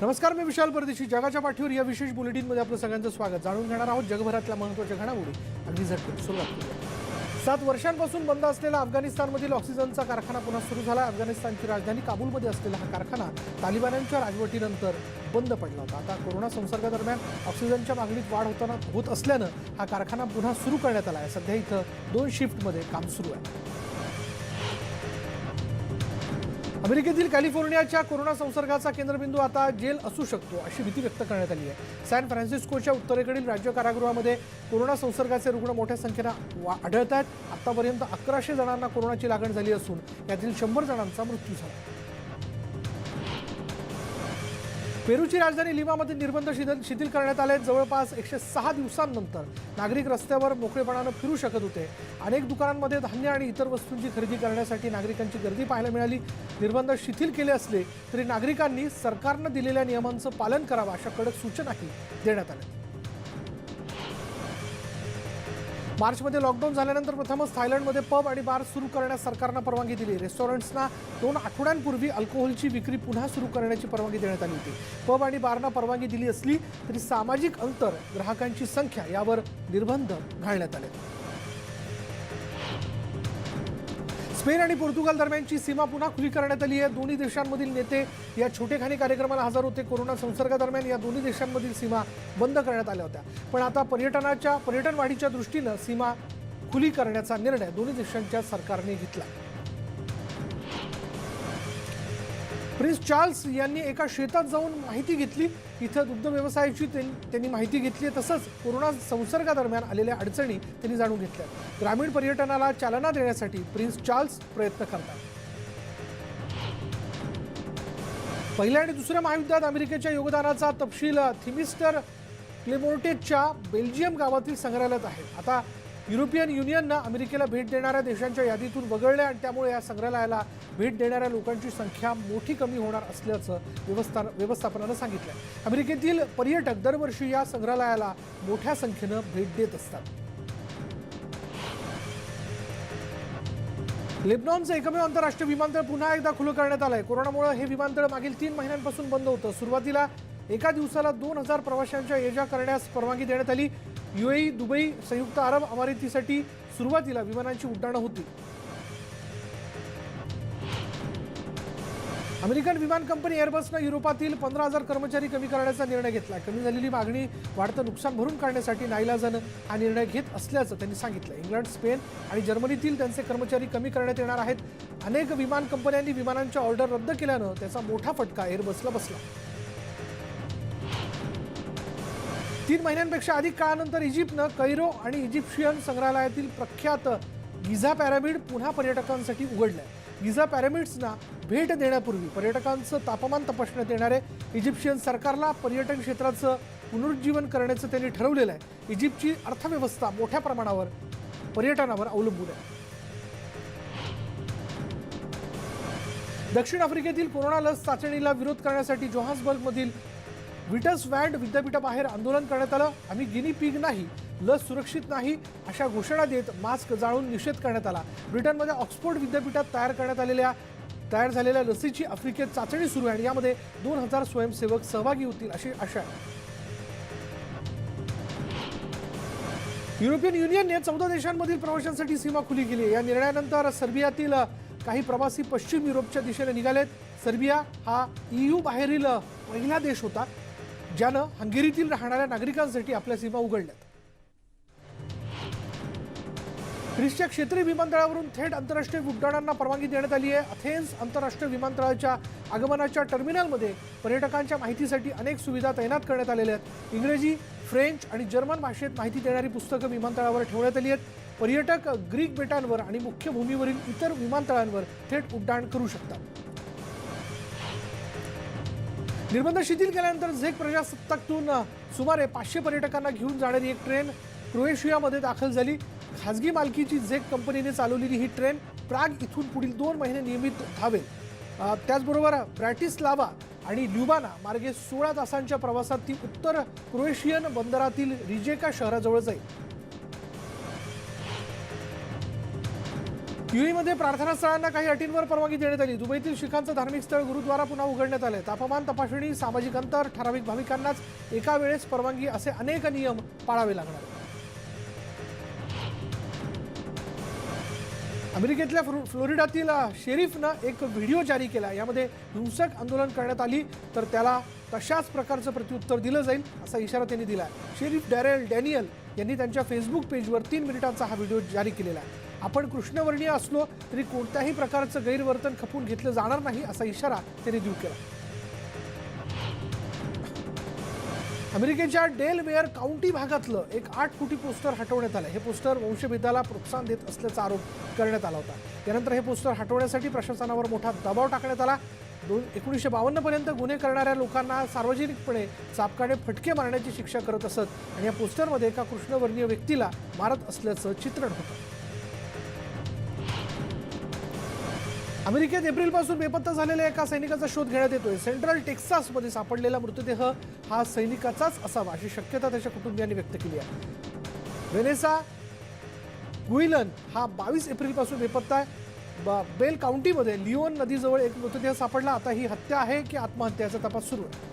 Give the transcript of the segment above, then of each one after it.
नमस्कार, मी विशाल परदेशी. जगाच्या पाठीवर या विशेष बुलेटिनमध्ये आपलं सगळ्यांचं स्वागत. जाणून घेणार आहोत जगभरातल्या महत्त्वाच्या घडामोडी. अगदी झटपट सुरुवात करूया. 7 वर्षांपासून बंद असलेला अफगाणिस्तानमधील ऑक्सिजनचा कारखाना पुन्हा सुरू झाला. अफगाणिस्तानची राजधानी काबूलमध्ये असलेला हा कारखाना तालिबान्यांच्या राजवटीनंतर बंद पडला होता. आता कोरोना संसर्गादरम्यान ऑक्सिजनच्या मागणीत वाढ होत असल्यानं हा कारखाना पुन्हा सुरू करण्यात आला आहे. सध्या इथं 2 शिफ्टमध्ये काम सुरू आहे. अमेरिकेतील कॅलिफोर्नियाच्या कोरोना संसर्गाचा केंद्रबिंदू आता जेल असू शकतो अशी भीती व्यक्त करण्यात आली आहे. सॅन फ्रान्सिस्कोच्या उत्तरेकडील राज्य कारागृहामध्ये कोरोना संसर्गाचे रुग्ण मोठ्या संख्येनं आढळत आहेत. आतापर्यंत 1100 जणांना कोरोनाची लागण झाली असून यातील 100 जणांचा मृत्यू झाला. पेरूची राजधानी लिमामध्ये निर्बंध शिथिल करण्यात आले. जवळपास 106 दिवसांनंतर नागरिक रस्त्यावर मोकळेपणानं फिरू शकत होते. अनेक दुकानांमध्ये धान्य आणि इतर वस्तूंची खरेदी करण्यासाठी नागरिकांची गर्दी पाहायला मिळाली. निर्बंध शिथिल केले असले तरी नागरिकांनी सरकारनं दिलेल्या नियमांचं पालन करावं अशा कडक सूचनाही देण्यात आल्या. मार्चमध्ये लॉकडाऊन झाल्यानंतर प्रथमच थायलंडमध्ये पब आणि बार सुरू करण्यास सरकारनं परवानगी दिली. रेस्टॉरंट्सना 2 आठवड्यांपूर्वी अल्कोहोलची विक्री पुन्हा सुरू करण्याची परवानगी देण्यात आली होती. पब आणि बारना परवानगी दिली असली तरी सामाजिक अंतर, ग्राहकांची संख्या यावर निर्बंध घालण्यात आले. स्पेन आणि पोर्तुगाल दरम्यानची सीमा पुन्हा खुली करण्यात आली आहे. दोन्ही देशांमधील नेते या छोटेखानी कार्यक्रमाला हजर होते. कोरोना संसर्गादरम्यान या दोन्ही देशांमधील सीमा बंद करण्यात आल्या होत्या, पण आता पर्यटन वाढीच्या दृष्टीनं सीमा खुली करण्याचा निर्णय दोन्ही देशांच्या सरकारने घेतला. प्रिन्स चार्ल्स यांनी एका शेतात जाऊन माहिती घेतली. इथं दुग्ध व्यवसायाची त्यांनी माहिती घेतली. तसंच कोरोना संसर्गादरम्यान आलेल्या अडचणी त्यांनी जाणून घेतल्या. ग्रामीण पर्यटनाला चालना देण्यासाठी प्रिन्स चार्ल्स प्रयत्न करतात. पहिल्या आणि दुसऱ्या महायुद्धात अमेरिकेच्या योगदानाचा तपशील थिमिस्टर क्लेमोर्टेच्या बेल्जियम गावातील संग्रहालयात आहे. आता युरोपियन युनियननं अमेरिकेला भेट देणाऱ्या देशांच्या यादीतून वगळले आणि त्यामुळे या संग्रहालयाला भेट देणाऱ्या लोकांची संख्या मोठी कमी होणार असल्याचं व्यवस्थापनानं सांगितलं. अमेरिकेतील पर्यटक दरवर्षी या संग्रहालयाला मोठ्या संख्येनं भेट देत असतात. लेबनॉनचं एकमेव आंतरराष्ट्रीय विमानतळ पुन्हा एकदा खुलं करण्यात आलंय. कोरोनामुळे हे विमानतळ मागील 3 महिन्यांपासून बंद होतं. सुरुवातीला एका दिवसाला 2000 प्रवाशांच्या ये-जा करण्यास परवानगी देण्यात आली. UAE, दुबई, संयुक्त अरब अमिरातीसाठी सुरुवातीला विमानांची उड्डाणं होती. अमेरिकन विमान कंपनी एअरबसनं युरोपातील 15,000 कर्मचारी कमी करण्याचा निर्णय घेतला. कमी झालेली मागणी, वाढतं नुकसान भरून काढण्यासाठी नाईलाजानं हा निर्णय घेत असल्याचं त्यांनी सांगितलं. इंग्लंड, स्पेन आणि जर्मनीतील त्यांचे कर्मचारी कमी करण्यात येणार आहेत. अनेक विमान कंपन्यांनी विमानांच्या ऑर्डर रद्द केल्यानं त्याचा मोठा फटका एअरबसला बसला. 3 महिन्यांपेक्षा अधिक काळानंतर इजिप्तनं कैरो आणि इजिप्शियन संग्रहालयातील प्रख्यात गिझा पिरॅमिड पुन्हा पर्यटकांसाठी उघडलंय. गिझा पिरॅमिड्सना भेट देण्यापूर्वी पर्यटकांचं तापमान तपासण्यात येणारे. इजिप्शियन सरकारला पर्यटन क्षेत्राचं पुनरुज्जीवन करण्याचं त्यांनी ठरवलेलं आहे. इजिप्तची अर्थव्यवस्था मोठ्या प्रमाणावर पर्यटनावर अवलंबून आहे. दक्षिण आफ्रिकेतील कोरोना लस चाचणीला विरोध करण्यासाठी जोहान्सबर्गमधील विटसवॅन्ड विद्यापीठाबाहेर आंदोलन करण्यात आलं. आम्ही गिनी पिग नाही, लस सुरक्षित नाही अशा घोषणा देत मास्क जाळून निषेध करण्यात आला. ब्रिटनमध्ये ऑक्सफोर्ड विद्यापीठात तयार झालेल्या लसीची आफ्रिकेत चाचणी सुरू आहे आणि यामध्ये 2000 स्वयंसेवक सहभागी होतील अशी आशा आहे. युरोपियन युनियनने 14 देशांमधील प्रवाशांसाठी सीमा खुली केली. या निर्णयानंतर सर्बियातील काही प्रवासी पश्चिम युरोपच्या दिशेने निघालेत. सर्बिया हा EU बाहेरील पहिला देश होता ज्यानं हंगेरीतील राहणाऱ्या नागरिकांसाठी आपल्या सीमा उघडल्यात. ग्रीसच्या क्षेत्रीय विमानतळावरून थेट आंतरराष्ट्रीय उड्डाणांना परवानगी देण्यात आली आहे. अथेन्स आंतरराष्ट्रीय विमानतळाच्या आगमनाच्या टर्मिनलमध्ये पर्यटकांच्या माहितीसाठी अनेक सुविधा तैनात करण्यात आलेल्या आहेत. इंग्रजी, फ्रेंच आणि जर्मन भाषेत माहिती देणारी पुस्तकं विमानतळावर ठेवण्यात आली आहेत. पर्यटक ग्रीक बेटांवर आणि मुख्य भूमीवरील इतर विमानतळांवर थेट उड्डाण करू शकतात. निर्बंध शिथिल केल्यानंतर झेक प्रजासत्ताकातून सुमारे 500 पर्यटकांना घेऊन जाणारी एक ट्रेन क्रोएशियामध्ये दाखल झाली. खासगी मालकीची झेक कंपनीने चालवलेली ही ट्रेन प्राग इथून पुढील 2 महिने नियमित धावेल. त्याचबरोबर ब्रॅटिस्लावा आणि ल्युबाना मार्गे 16 तासांच्या प्रवासात ती उत्तर क्रोएशियन बंदरातील रिजेका शहराजवळ जाईल. युएईमध्ये प्रार्थना स्थळांना काही अटींवर परवानगी देण्यात आली. दुबईतील शीखांचं धार्मिक स्थळ गुरुद्वारा पुन्हा उघडण्यात आले. तापमान तपासणी, सामाजिक अंतर, ठराविक भाविकांनाच एका वेळेस परवानगी असे अनेक नियम पाळावे लागणार. अमेरिकेतल्या फ्लोरिडातील शेरीफनं एक व्हिडिओ जारी केला. यामध्ये हिंसक आंदोलन करण्यात आली तर त्याला तशाच प्रकारचं प्रत्युत्तर दिलं जाईल असा इशारा त्यांनी दिला. शेरीफ डॅरेल डॅनियल यांनी त्यांच्या फेसबुक पेजवर 3 मिनिटांचा हा व्हिडिओ जारी केलेला आहे. आपण कृष्णवर्णीय असलो तरी कोणत्याही प्रकारचं गैरवर्तन खपून घेतलं जाणार नाही असा इशारा त्यांनी दिला केला. अमेरिकेच्या डेलवेअर काउंटी भागातलं एक 8 फुटी पोस्टर हटवण्यात आलं. हे पोस्टर वंशभेदाला प्रोत्साहन देत असल्याचा आरोप करण्यात आला होता. त्यानंतर हे पोस्टर हटवण्यासाठी प्रशासनावर मोठा दबाव टाकण्यात आला. 1952 पर्यंत गुन्हे करणाऱ्या लोकांना सार्वजनिकपणे चापकाने फटके मारण्याची शिक्षा करत असत आणि या पोस्टरमध्ये एका कृष्णवर्णीय व्यक्तीला मारत असल्याचं चित्रण होतं. अमेरिकेत एप्रिलपासून बेपत्ता झालेल्या एका सैनिकाचा शोध घेण्यात येतोय. सेंट्रल टेक्सासमध्ये सापडलेला मृतदेह हा सैनिकाचाच असावा अशी शक्यता त्याच्या कुटुंबियांनी व्यक्त केली आहे. व्हेनेसा गुइलन हा 22 एप्रिलपासून बेपत्ता आहे. बेल काउंटीमध्ये लिओन नदीजवळ एक मृतदेह सापडला. आता ही हत्या आहे की आत्महत्याचा तपास सुरू आहे.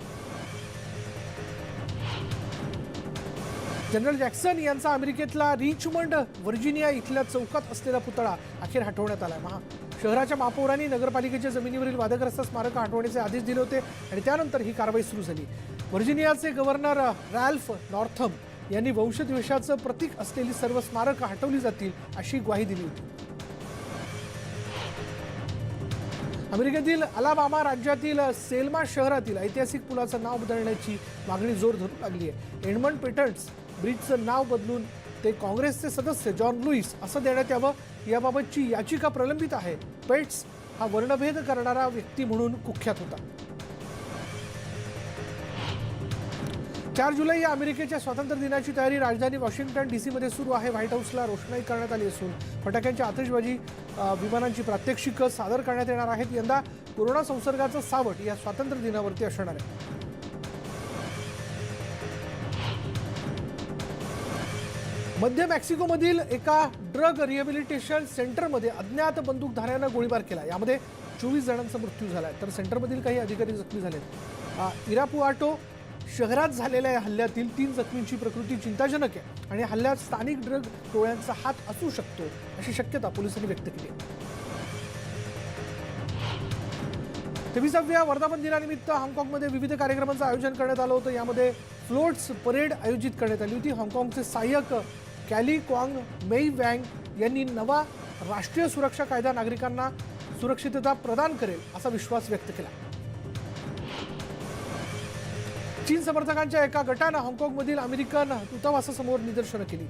जनरल जॅक्सन यांचा अमेरिकेतला रिचमंड व्हर्जिनिया इथल्या चौकात असलेला पुतळा अखेर हटवण्यात आला. शहराच्या महापौरांनी नगरपालिकेच्या जमिनीवरील वादग्रस्त स्मारक हटवण्याचे आदेश दिले होते आणि त्यानंतर ही कारवाई सुरू झाली. व्हर्जिनियाचे गव्हर्नर रॅल्फ नॉर्थम यांनी वंशद्वेषाचं प्रतीक असलेली सर्व स्मारकं हटवली जातील अशी ग्वाही दिली होती. अमेरिकेतील अलाबामा राज्यातील सेल्मा शहरातील ऐतिहासिक पुलाचं नाव बदलण्याची मागणी जोर धरू लागली आहे. एडमंड पेटन्स ब्रिजचं नाव बदलून ते काँग्रेसचे सदस्य जॉन लुईस असं देण्यात यावं याबाबतची याचिका प्रलंबित आहे. पेट्स हा वर्णभेद करणारा व्यक्ती म्हणून कुख्यात होता. 4 जुलै या अमेरिकेच्या स्वातंत्र्य दिनाची तयारी राजधानी वॉशिंग्टन DC मध्ये सुरू आहे. व्हाईट हाऊसला रोषणाई करण्यात आली असून फटाक्यांची आतिषबाजी, विमानांची प्रात्यक्षिकं सादर करण्यात येणार आहेत. यंदा कोरोना संसर्गाचं सावट या स्वातंत्र्य दिनावरती असणार आहे. मध्य मेक्सिकोमधील एका ड्रग रिहॅबिलिटेशन सेंटरमध्ये अज्ञात बंदूकधाऱ्यानं गोळीबार केला. यामध्ये 24 जणांचा मृत्यू झाला तर सेंटरमधील काही अधिकारी जखमी झालेत. इरापुआटो शहरात झालेल्या या हल्ल्यातील 3 जखमींची प्रकृती चिंताजनक आहे आणि हल्ल्यात स्थानिक ड्रग टोळ्यांचा हात असू शकतो अशी शक्यता पोलिसांनी व्यक्त केली आहे. 23व्या वर्धापन दिनानिमित्त हाँगकाँगमध्ये विविध कार्यक्रमांचं आयोजन करण्यात आलं होतं. यामध्ये फ्लोट्स परेड आयोजित करण्यात आली होती. हाँगकाँगचे सहाय्यक कॅली क्वांग मेई वँग यांनी नवा राष्ट्रीय सुरक्षा कायदा नागरिकांना सुरक्षितता प्रदान करेल असा विश्वास व्यक्त केला. चीन समर्थकांच्या एका गटानं हाँगकाँगमधील अमेरिकन दूतावासासमोर निदर्शनं केली.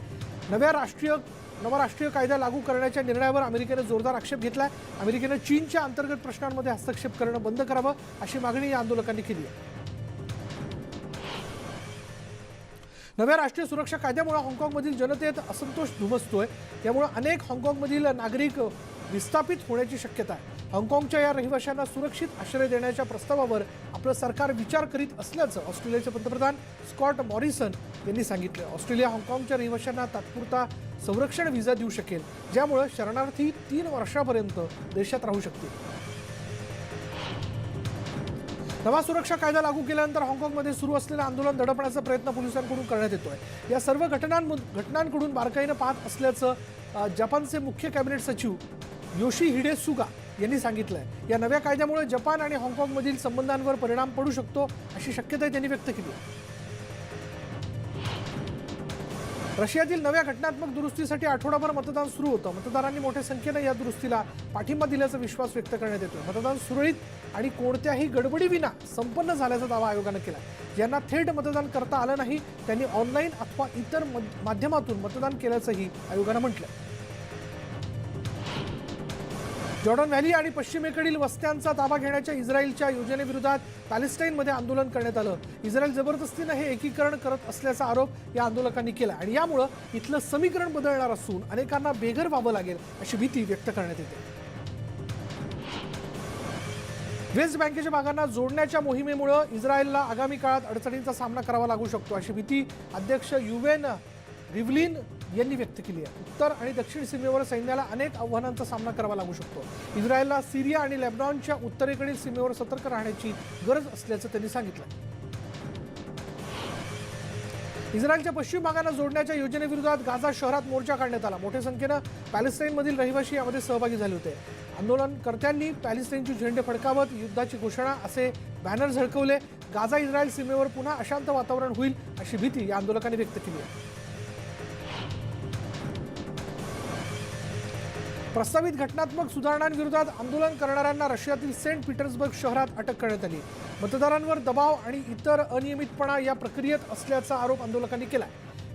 नवा राष्ट्रीय कायदा लागू करण्याच्या निर्णयावर अमेरिकेनं जोरदार आक्षेप घेतलाय. अमेरिकेनं चीनच्या अंतर्गत प्रश्नांमध्ये हस्तक्षेप करणं बंद करावं अशी मागणी या आंदोलकांनी केली आहे. नव्या राष्ट्रीय सुरक्षा कायद्यामुळे हाँगकाँगमधील जनतेत असंतोष धुमसतोय. यामुळे अनेक हाँगकाँगमधील नागरिक विस्थापित होण्याची शक्यता आहे. हाँगकाँगच्या या रहिवाशांना सुरक्षित आश्रय देण्याच्या प्रस्तावावर आपलं सरकार विचार करीत असल्याचं ऑस्ट्रेलियाचे पंतप्रधान स्कॉट मॉरिसन यांनी सांगितलं. ऑस्ट्रेलिया हाँगकाँगच्या रहिवाशांना तात्पुरता संरक्षण व्हिसा देऊ शकेल, ज्यामुळे शरणार्थी 3 वर्षापर्यंत देशात राहू शकतील. नवा सुरक्षा कायदा लागू केल्यानंतर हाँगकाँगमध्ये सुरू असलेलं आंदोलन दडपण्याचा प्रयत्न पोलिसांकडून करण्यात येतोय. या सर्व घटनांकडून बारकाईनं पाहत असल्याचं जपानचे मुख्य कॅबिनेट सचिव योशिहिडे सुगा यांनी सांगितलंय. या नव्या कायद्यामुळे जपान आणि हाँगकाँगमधील संबंधांवर परिणाम पडू शकतो अशी शक्यता त्यांनी व्यक्त केली. रशियातील नव्या घटनात्मक दुरुस्तीसाठी आठवडाभर मतदान सुरू होतं. मतदारांनी मोठ्या संख्येनं या दुरुस्तीला पाठिंबा दिल्याचा विश्वास व्यक्त करण्यात येतोय. मतदान सुरळीत आणि कोणत्याही गडबडीविना संपन्न झाल्याचा दावा आयोगानं केला. ज्यांना थेट मतदान करता आलं नाही त्यांनी ऑनलाईन अथवा इतर माध्यमातून मतदान केल्याचंही आयोगानं म्हटलं. जॉर्डन व्हॅली आणि पश्चिमेकडील वस्त्यांचा ताबा घेण्याच्या इस्रायलच्या योजनेविरोधात पॅलेस्टाईनमध्ये आंदोलन करण्यात आलं. इस्रायल जबरदस्तीनं हे एकीकरण करत असल्याचा आरोप या आंदोलकांनी केला आणि यामुळे इथलं समीकरण बदलणार असून अनेकांना बेघर व्हावं लागेल अशी भीती व्यक्त करण्यात येते. वेस्ट बँकेच्या भागांना जोडण्याच्या मोहिमेमुळे इस्रायलला आगामी काळात अडचणींचा सामना करावा लागू शकतो अशी भीती अध्यक्ष युवेन रिव्हलिन यांनी व्यक्त केली आहे. उत्तर आणि दक्षिण सीमेवर सैन्याला अनेक आव्हानांचा सामना करावा लागू शकतो. इस्रायलला सिरिया आणि लेबनॉनच्या उत्तरेकडील सीमेवर सतर्क राहण्याची गरज असल्याचं त्यांनी सांगितलं. इस्रायलच्या पश्चिम भागांना जोडण्याच्या योजनेविरोधात गाझा शहरात मोर्चा काढण्यात आला. मोठ्या संख्येनं पॅलेस्टाईनमधील रहिवासी यामध्ये सहभागी झाले होते. आंदोलनकर्त्यांनी पॅलेस्टाईनचे झेंडे फडकावत युद्धाची घोषणा असे बॅनर झळकवले. गाझा इस्रायल सीमेवर पुन्हा अशांत वातावरण होईल अशी भीती या आंदोलकांनी व्यक्त केली आहे. प्रस्तावित घटनात्मक सुधारणांविरोधात आंदोलन करणाऱ्यांना रशियातील सेंट पीटर्सबर्ग शहरात अटक करण्यात आली. मतदारांवर दबाव आणि इतर अनियमितपणा या प्रक्रियेत असल्याचा आरोप आंदोलकांनी केला.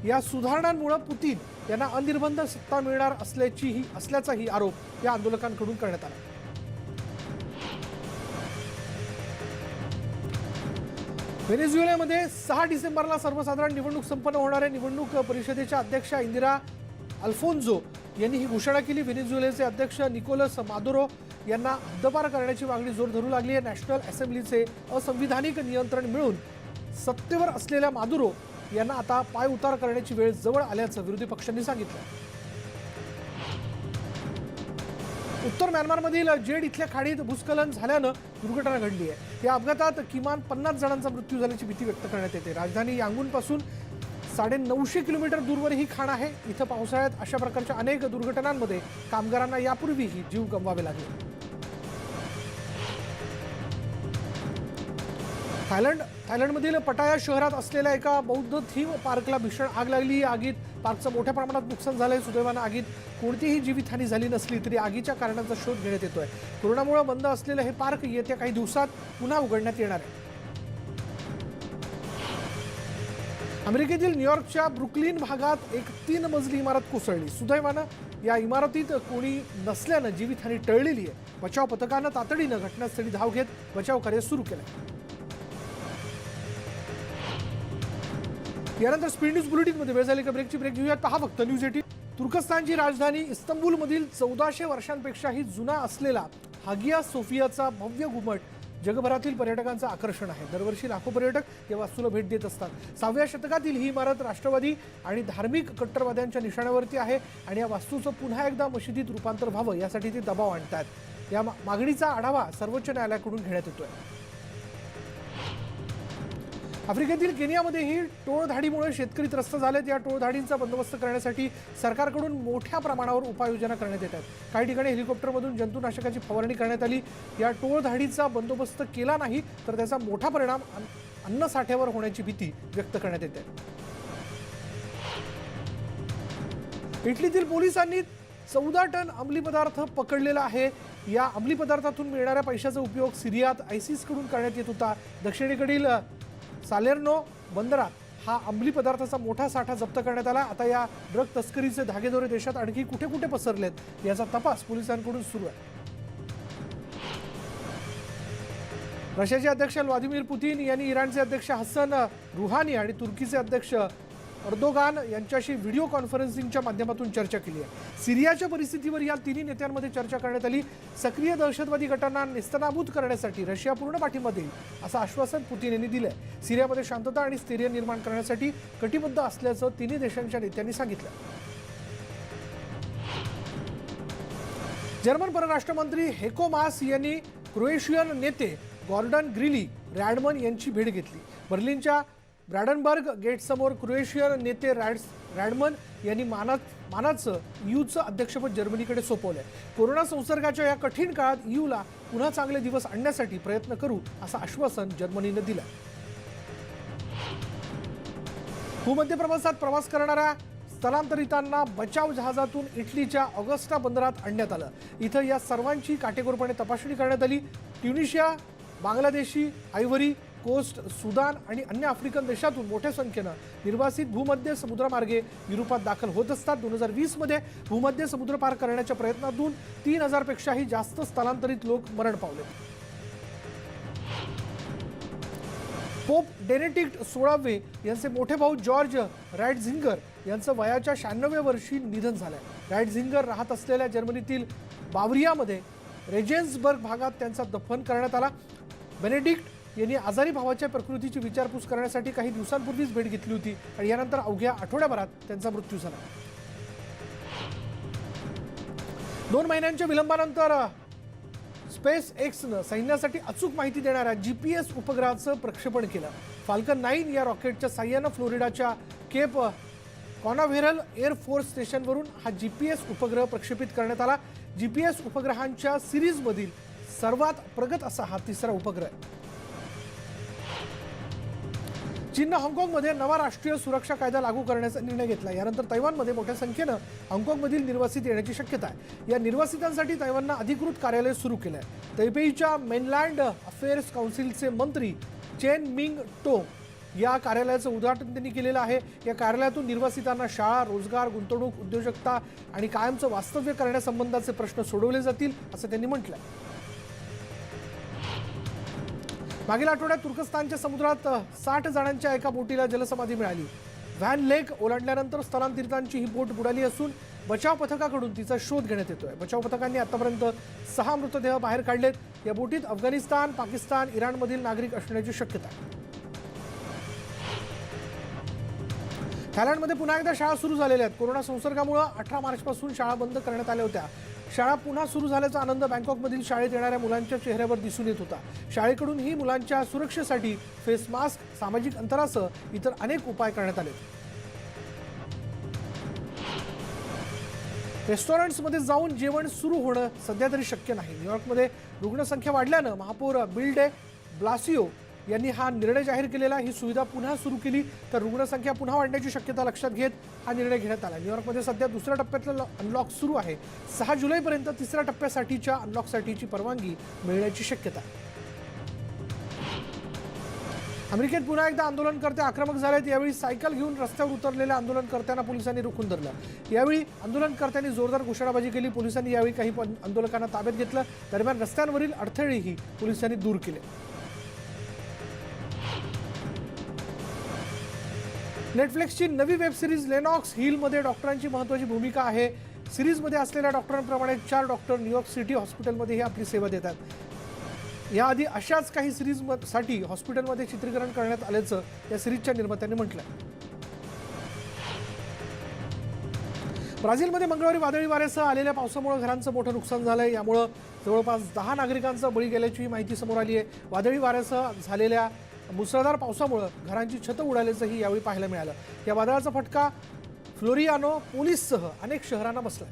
या सुधारणांमुळे पुतीन यांना अनिर्बंध सत्ता मिळणार असल्याचाही आरोप या आंदोलकांकडून करण्यात आला. व्हेनेझुएलामध्ये 6 डिसेंबरला सर्वसाधारण निवडणूक संपन्न होणार आहे. निवडणूक परिषदेच्या अध्यक्षा इंदिरा अल्फोन्झो यांनी ही घोषणा केली. व्हेनेझुएलाचे अध्यक्ष निकोलस मादुरो यांना हद्दपार करण्याची मागणी जोर धरू लागली आहे. नॅशनल असेंब्लीचे असंविधानिक नियंत्रण मिळून सत्तेवर असलेल्या मादुरो यांना आता पाय उतार करण्याची वेळ जवळ आल्याचं विरोधी पक्षांनी सांगितलं. उत्तर म्यानमारमधील जेड इथल्या खाडीत भूस्खलन झाल्यानं दुर्घटना घडली आहे. या अपघातात किमान 50 जणांचा मृत्यू झाल्याची भीती व्यक्त करण्यात येते. राजधानी यांगूनपासून 950 किलोमीटर दूरवर ही खाण आहे. इथं पावसाळ्यात अशा प्रकारच्या अनेक दुर्घटनांमध्ये कामगारांना यापूर्वीही जीव गमवावे लागले. थायलंडमधील पटाया शहरात असलेल्या एका बौद्ध थीम पार्कला भीषण आग लागली. आगीत पार्कचं मोठ्या प्रमाणात नुकसान झालंय. सुदैवानं आगीत कोणतीही जीवितहानी झाली नसली तरी आगीच्या कारणांचा शोध घेण्यात येतोय. कोरोनामुळे बंद असलेलं हे पार्क येत्या काही दिवसात पुन्हा उघडण्यात येणार आहे. अमेरिकेतील न्यूयॉर्कच्या ब्रुकलिन भागात एक 3 मजली इमारत कोसळली. सुदैवानं या इमारतीत कोणी नसल्यानं जीवितहानी टळलेली आहे. बचाव पथकानं तातडीनं घटनास्थळी धाव घेत बचाव कार्य सुरू केलं. यानंतर स्पीड न्यूज बुलेटिनमध्ये वेळ झाली का ब्रेक घेऊयात. पहा फक्त न्यूज 18. तुर्कस्तानची राजधानी इस्तंबूलमधील 1400 वर्षांपेक्षाही जुना असलेला हागिया सोफियाचा भव्य घुमट जगभरातील पर्यटकांचं आकर्षण आहे. दरवर्षी लाखो पर्यटक या वास्तूला भेट देत असतात. 6व्या शतकातील ही इमारत राष्ट्रवादी आणि धार्मिक कट्टरवाद्यांच्या निशाण्यावरती आहे आणि या वास्तूचं पुन्हा एकदा मशिदीत रूपांतर व्हावं यासाठी ते दबाव आणतात. या मागणीचा आढावा सर्वोच्च न्यायालयाकडून घेण्यात येतोय. आफ्रिकेतील केनियामध्येही टोळधाडीमुळे शेतकरी त्रस्त झालेत. या टोळधाडींचा बंदोबस्त करण्यासाठी सरकारकडून मोठ्या प्रमाणावर उपाययोजना करण्यात येतात. काही ठिकाणी हेलिकॉप्टरमधून जंतुनाशकाची फवारणी करण्यात आली. या टोळधाडीचा बंदोबस्त केला नाही तर त्याचा मोठा परिणाम अन्नसाठ्यावर होण्याची भीती व्यक्त करण्यात येते. इटलीतील पोलिसांनी 14 टन अंमली पदार्थ पकडलेला आहे. या अंमली पदार्थातून मिळणाऱ्या पैशाचा उपयोग सिरियात आयसिसकडून करण्यात येत होता. दक्षिणेकडील सालेर्नो बंदरात हा अंमली पदार्थाचा मोठा साठा जप्त करण्यात आला. आता या ड्रग तस्करीचे धागेदोरे देशात आणखी कुठे कुठे पसरलेत याचा तपास पोलिसांकडून सुरू आहे. रशियाचे अध्यक्ष व्लादिमीर पुतीन यांनी इराणचे अध्यक्ष हसन रुहानी आणि तुर्कीचे अध्यक्ष अर्दोगान यांच्याशी व्हिडिओ कॉन्फरन्सिंगच्या माध्यमातून चर्चा केली आहे. सिरियाच्या परिस्थितीवर या तिन्ही नेत्यांमध्ये चर्चा करण्यात आली. सक्रिय दहशतवादी गटांना नेस्तनाबूत करण्यासाठी रशिया पूर्ण पाठिंबा देईल असं आश्वासन पुतीन यांनी दिलंय. सिरियामध्ये शांतता आणि स्थैर्य निर्माण करण्यासाठी कटिबद्ध असल्याचं तिन्ही देशांच्या नेत्यांनी सांगितलं. जर्मन परराष्ट्र मंत्री हेको मास यांनी क्रोएशियन नेते गॉर्डन ग्रिली रॅडमन यांची भेट घेतली. बर्लिनच्या ब्रॅडनबर्ग गेटसमोर क्रोएशियन नेते रॅडमन यांनी मानाचं ईयूचं अध्यक्षपद जर्मनीकडे सोपवलंय. कोरोना संसर्गाच्या या कठीण काळात ईयूला पुन्हा चांगले दिवस आणण्यासाठी प्रयत्न करू असं आश्वासन जर्मनीनं दिलं. भूमध्य प्रवासात प्रवास करणाऱ्या स्थलांतरितांना बचाव जहाजातून इटलीच्या ऑगस्टा बंदरात आणण्यात आलं. इथं या सर्वांची काटेकोरपणे तपासणी करण्यात आली. Tunisia, Bangladeshi, Ivory Coast, Sudan आणि अन्य आफ्रिकन देशातून मोठ्या संख्येनं निर्वासित भूमध्य समुद्रमार्गे युरोपात दाखल होत असतात. 2020 मध्ये भूमध्य समुद्र पार करण्याच्या प्रयत्नातून 3000 पेक्षाही जास्त स्थलांतरित लोक मरण पावले. पोप बेनेडिक्ट 16वे यांचे मोठे भाऊ जॉर्ज रॅटझिंगर यांचं वयाच्या 96व्या वर्षी निधन झालंय. रॅटझिंगर राहत असलेल्या जर्मनीतील बावरियामध्ये रेजेन्सबर्ग भागात त्यांचा दफन करण्यात आला. बेनेडिक्ट यांनी आजारी भावाच्या प्रकृतीची विचारपूस करण्यासाठी काही दिवसांपूर्वीच भेट घेतली होती आणि यानंतर अवघ्या आठवड्याभरात त्यांचा मृत्यू झाला. 2 महिन्यांच्या विलंबानंतर स्पेस एक्सनं सैन्यासाठी अचूक माहिती देणाऱ्या GPS उपग्रहाचं प्रक्षेपण केलं. फाल्कन 9 या रॉकेटच्या साह्यानं फ्लोरिडाच्या केप कॉनाव्हेरल एअर फोर्स स्टेशनवरून हा GPS उपग्रह प्रक्षेपित करण्यात आला. GPS उपग्रहांच्या सिरीजमधील सर्वात प्रगत असा हा तिसरा उपग्रह आहे. चीननं हाँगकाँगमध्ये नवा राष्ट्रीय सुरक्षा कायदा लागू करण्याचा निर्णय घेतला. यानंतर तैवानमध्ये मोठ्या संख्येनं हाँगकाँगमधील निर्वासित येण्याची शक्यता आहे. या निर्वासितांसाठी तैवाननं अधिकृत कार्यालय सुरू केलं आहे. तैपेईच्या मेनलँड अफेअर्स काउन्सिलचे मंत्री चेन मिंग टोंग या कार्यालयाचं उद्घाटन त्यांनी केलेलं आहे. या कार्यालयातून निर्वासितांना शाळा, रोजगार, गुंतवणूक, उद्योजकता आणि कायमचं वास्तव्य करण्यासंबंधाचे प्रश्न सोडवले जातील असं त्यांनी म्हटलंय. मागील आठवड्यात तुर्कस्तानच्या समुद्रात 60 जणांच्या एका बोटीला जलसमाधी मिळाली. व्हॅन लेक ओलांडल्यानंतर स्थलांतरितांची ही बोट बुडाली असून बचाव पथकाकडून तिचा शोध घेण्यात येतोय. बचाव पथकांनी आतापर्यंत 6 मृतदेह बाहेर काढलेत. या बोटीत अफगाणिस्तान, पाकिस्तान, इराणमधील नागरिक असण्याची शक्यता आहे. थायलंडमध्ये पुन्हा एकदा शाळा सुरू झालेल्या आहेत. कोरोना संसर्गामुळे 18 मार्चपासून शाळा बंद करण्यात आल्या होत्या. शाळा पुन्हा सुरू झाल्याचा आनंद बँकॉकमधील शाळेत येणाऱ्या मुलांच्या चेहऱ्यावर दिसून येत होता. शाळेकडूनही मुलांच्या सुरक्षेसाठी फेस मास्क, सामाजिक अंतरासह इतर अनेक उपाय करण्यात आले. रेस्टॉरंट्समध्ये जाऊन जेवण सुरू होणं सध्या तरी शक्य नाही. न्यूयॉर्कमध्ये रुग्णसंख्या वाढल्यानं महापौर बिल डे ब्लासिओ यांनी हा निर्णय जाहीर केलेला. ही सुविधा पुन्हा सुरू केली तर रुग्णसंख्या पुन्हा वाढण्याची शक्यता लक्षात घेत हा निर्णय घेण्यात आला. न्यूयॉर्कमध्ये सध्या दुसऱ्या टप्प्यातलं अनलॉक सुरू आहे. 6 जुलैपर्यंत तिसऱ्या टप्प्यासाठीच्या अनलॉकसाठीची परवानगी मिळण्याची शक्यता आहे. अमेरिकेत पुन्हा एकदा आंदोलनकर्ते आक्रमक झालेत. यावेळी सायकल घेऊन रस्त्यावर उतरलेल्या आंदोलनकर्त्यांना पोलिसांनी रोखून धरलं. यावेळी आंदोलनकर्त्यांनी जोरदार घोषणाबाजी केली. पोलिसांनी यावेळी काही आंदोलकांना ताब्यात घेतलं. दरम्यान रस्त्यांवरील अडथळेही पोलिसांनी दूर केले. नेटफ्लिक्सची नवी वेब सिरीज लेनॉक्स हिलमध्ये डॉक्टरांची महत्त्वाची भूमिका आहे. सिरीजमध्ये असलेल्या डॉक्टरांप्रमाणे 4 डॉक्टर न्यूयॉर्क सिटी हॉस्पिटलमध्येही आपली सेवा देतात. याआधी अशाच काही सिरीजसाठी हॉस्पिटलमध्ये चित्रीकरण करण्यात आल्याचं या सिरीजच्या निर्मात्यांनी म्हटलं. ब्राझीलमध्ये मंगळवारी वादळी वाऱ्यासह आलेल्या पावसामुळे घरांचं मोठं नुकसान झालंय. यामुळे जवळपास 10 नागरिकांचा बळी गेल्याची माहिती समोर आली आहे. वादळी वाऱ्यासह झालेल्या मुसळधार पावसामुळे घरांची छतं उडाल्याचंही यावेळी पाहायला मिळालं. या वादळाचा फटका फ्लोरियानो पोलिससह अनेक शहरांना बसला.